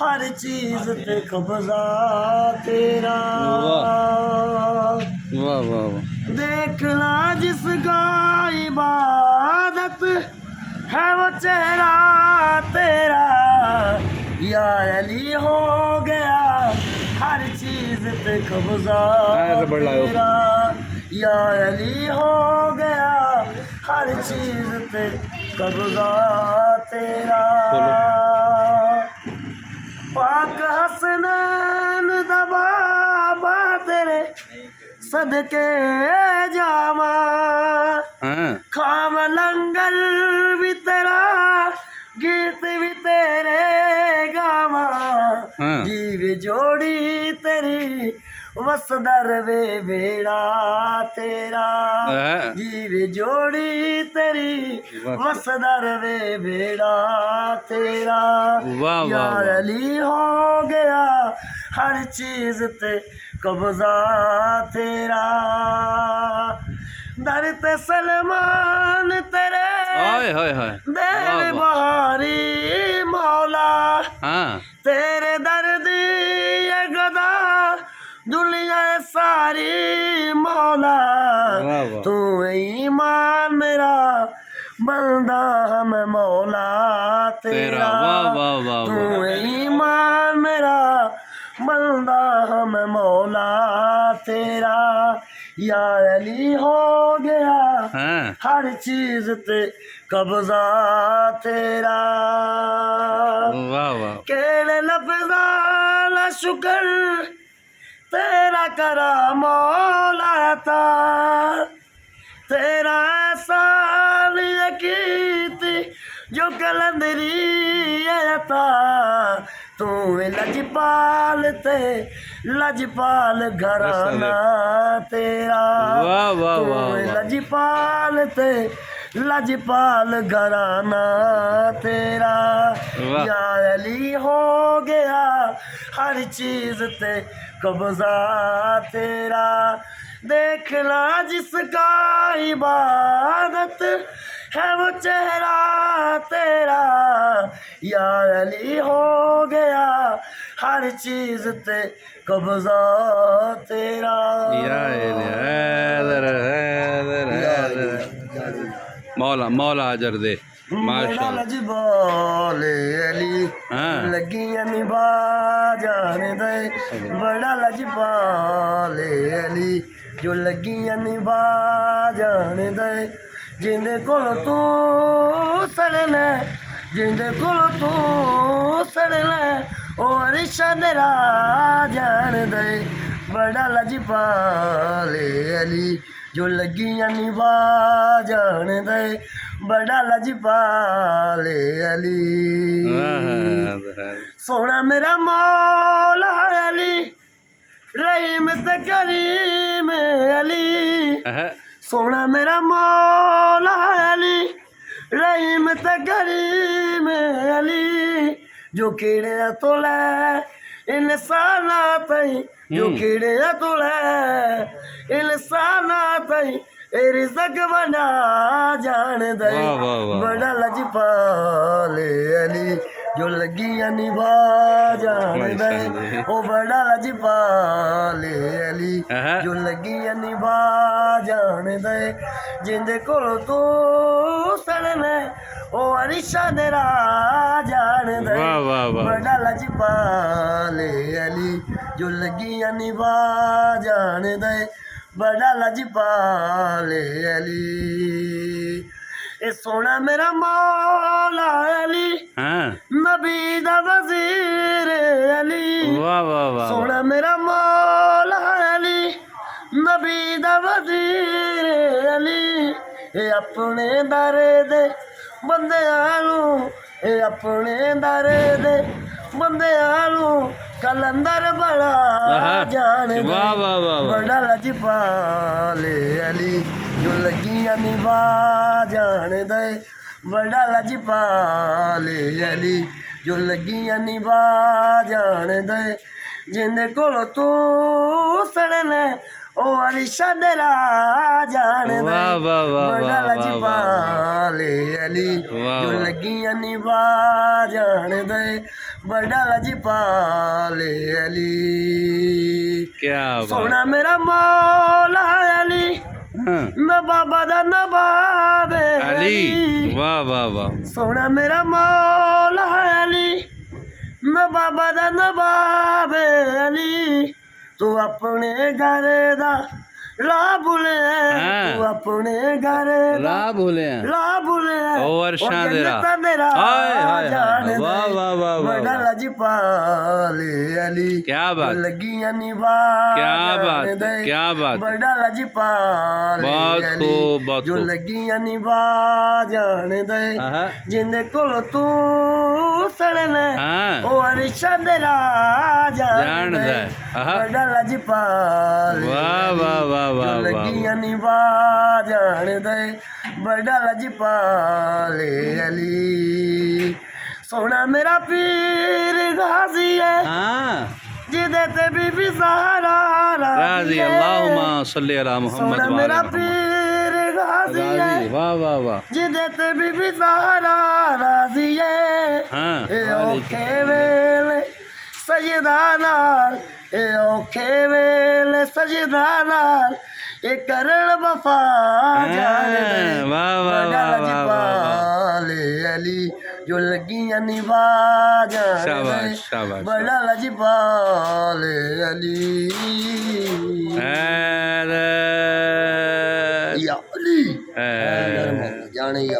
हर चीज ते कब्जा तेरा। वाह वाह वाह। देखना जिसका इबादत है वो चेहरा तेरा। या अली हो गया हर चीज पे कब्जा तेरा। या अली हो गया हर चीज पे कब्जा तेरा। पाक हसनैन दबाबा तेरे सदके जावा। खाम लंगर भी तेरा गीत भी तेरे गावा। जीव जोड़ी तेरी वसदर वे बेड़ा तेरा। जीव जोड़ी तेरी वसदर वे बेड़ा तेरा। या अली हो गया हर चीज ते कब्जा तेरा। दर ते सलमान तेरे देव बहारी मौला। तेरे दर्द ये गदा दुनिया सारी मौला। तू ईमान मेरा बंदा हम मौला तेरा। तू ईमान मेरा बंदा हम मौला तेरा। या अली हो गया हर चीज ते कब्जा तेरा। केड़े लफ्ज़ा दा शुक्र तेरा करा मौला ता। तेरा एहसान कीती जो कलंदरी था। तू लजपाल ते लजपाल घराना तेरा। तू लजपाल ते लजपाल घराना तेरा। या अली हो गया हर चीज ते कब्जा तेरा। देखना जिसका इबादत है वो चेहरा तेरा। या अली हो गया हर चीज ते कब्जा तेरा। मौला मौला अजर दे माशाअल्लाह। लजबाले अली लगियां निभा जाने दे। बड़ा लजबाले अली जो लगियां निभा जाने दे। जिंदे कोल तू सड़ना जिंदे कोल तू सड़ना ओ अरिशा तेरा जान दे। बड़ा लजपाले अली जो लगियां निभा जान दे। बड़ा लजपाले अली। सोना मेरा मौला अली रहीम ते करीम अली। सोना मेरा मौला अली रहीम ते करीम अली। जो कीड़े तो लै इंसाना तई जो कीड़े तो लै इंसाना तई रिज़्क़ बना जान दे। बड़ा लजपाले अली जो लगियां निभा जान दे। ओ बड़ा लजपाले अली जो लगियां निभा जान दे। जिंदे कोल तू सड़ना ओ अरिशा तेरा जान दे। बड़ा लजपाले अली जो लगियां निभा जान दे। बड़ा लजपाले अली। ए सोना मेरा मौला अली नबी दा वजीर अली। सोना मेरा मौला अली नबी दा वजीर अली। ए अपने दर दे बंदियां नू ए अपने दर दे बंदियां नू कलंदर बड़ा जान दे। बड़ा लजपाले अली जो लगियां निभा जान दे। बड़ा लजपाले अली जो लगियां निभा जान दे। जिंदे कोल तू सड़ना ਉਹ ਅਰਿਸ਼ਾ ਦੇ ਜਾਣਦੇ ਵਾਹ ਵਾਹ ਵਾਹ ਬੜਾ ਵਾਹ ਲਜਪਾਲੇ ਅਲੀ ਵਾਹ। ਜੋ ਲੱਗੀਆਂ ਨਿਭਾ ਜਾਣਦੇ ਬੜਾ ਲਜਪਾਲੇ ਅਲੀ क्या बात ਸੋਹਣਾ ਮੇਰਾ ਮੌਲਾ ਅਲੀ हाँ, ਨਾ ਬਾਬਾ ਦਾ ਨਵਾਬੇ अली वाह वाह वाह ਸੋਹਣਾ ਮੇਰਾ ਮੌਲਾ ਅਲੀ ਮੈਂ ਬਾਬਾ ਦਾ ਨਵਾਬ ਅਲੀ ਤੂੰ ਆਪਣੇ ਘਰ ਦਾ ਰਾਹ ਭੁੱਲਿਆ ਤੂੰ ਆਪਣੇ ਘਰ ਦਾ ला बोले हैं ਰਾਹ ਭੁੱਲਿਆ ਉਹ ਅਰਸ਼ਾਂ ਦੇ ਰਾਹ। ਹਾਏ ਹਾਏ ਹਾਏ, ਵਾਹ ਵਾਹ ਵਾਹ ਵਾਹ ਬੜਾ ਵਾਹ। ਲਜਪਾਲੇ ਅਲੀ क्या बात ਲੱਗੀਆਂ ਨਿਭਾ क्या बात ਜਾਣਦੇ क्या बात ਬੜਾ ਲਜਪਾਲੇ बहुत ਅਲੀ खूब बहुत ਜੋ खूब ਲੱਗੀਆਂ ਨਿਭਾ ਜਾਣਦੇ हाँ ਜਿੰਦੇ ਕੋਲ ਤੂੰ ਸੜਨਾ हाँ ਉਹ ਅਰਿਸ਼ਾ ਦੇ ਰਾਜਾ ਜਾਣਦਾ ਹੈ। ਆਹਾ। ਬੜਾ ਲਜਪਾਲ ਵਾਹ ਵਾਹ ਵਾਹ ਜੋ ਵਾਹ ਲੱਗੀਆਂ ਵਾਹ ਨਿਭਾ ਜਾਣਦੇ ਬੜਾ ਲਜਪਾਲ ਅਲੀ ਸੋਹਣਾ ਮੇਰਾ ਪੀਰ ਗਾਜ਼ੀ ਹੈ हाँ ਜਿਹਦੇ ਤੇ ਬੀਬੀ ਸਹਾਰਾ राजी अल्लाहुम्मा सल्ली अला मोहम्मद ਸੋਹਣਾ व ਮੇਰਾ आले ਪੀਰ ਗਾਜ਼ੀ मोहम्मद। ਹੈ राजी वाह वाह वाह ਜਿਹਦੇ ਤੇ ਬੀਬੀ ਸਹਾਰਾ ਰਾਜ਼ੀ ਹੈ हाँ ਇਹ ਔਖੇ ਵੇਲੇ ਸਜਦਾ ਨਾਲ ਇਹ ਔਖੇ ਵੇਲੇ ਸਜਦਾ ਨਾਲ ਇਹ ਕਰਨ ਵਫਾ ਜਾਣਦੇ वाह वाह ਬੜਾ वाह वाह वाह ਲਜਪਾਲੇ ਅਲੀ ਜੋ ਲੱਗੀਆਂ ਨਿਭਾ ਜਾਣਦੇ शाबाश शाबाश ਬੜਾ ਲਜਪਾਲੇ ਅਲੀ हैदर ਯਾ ਅਲੀ हैदर ਜਾਣੇ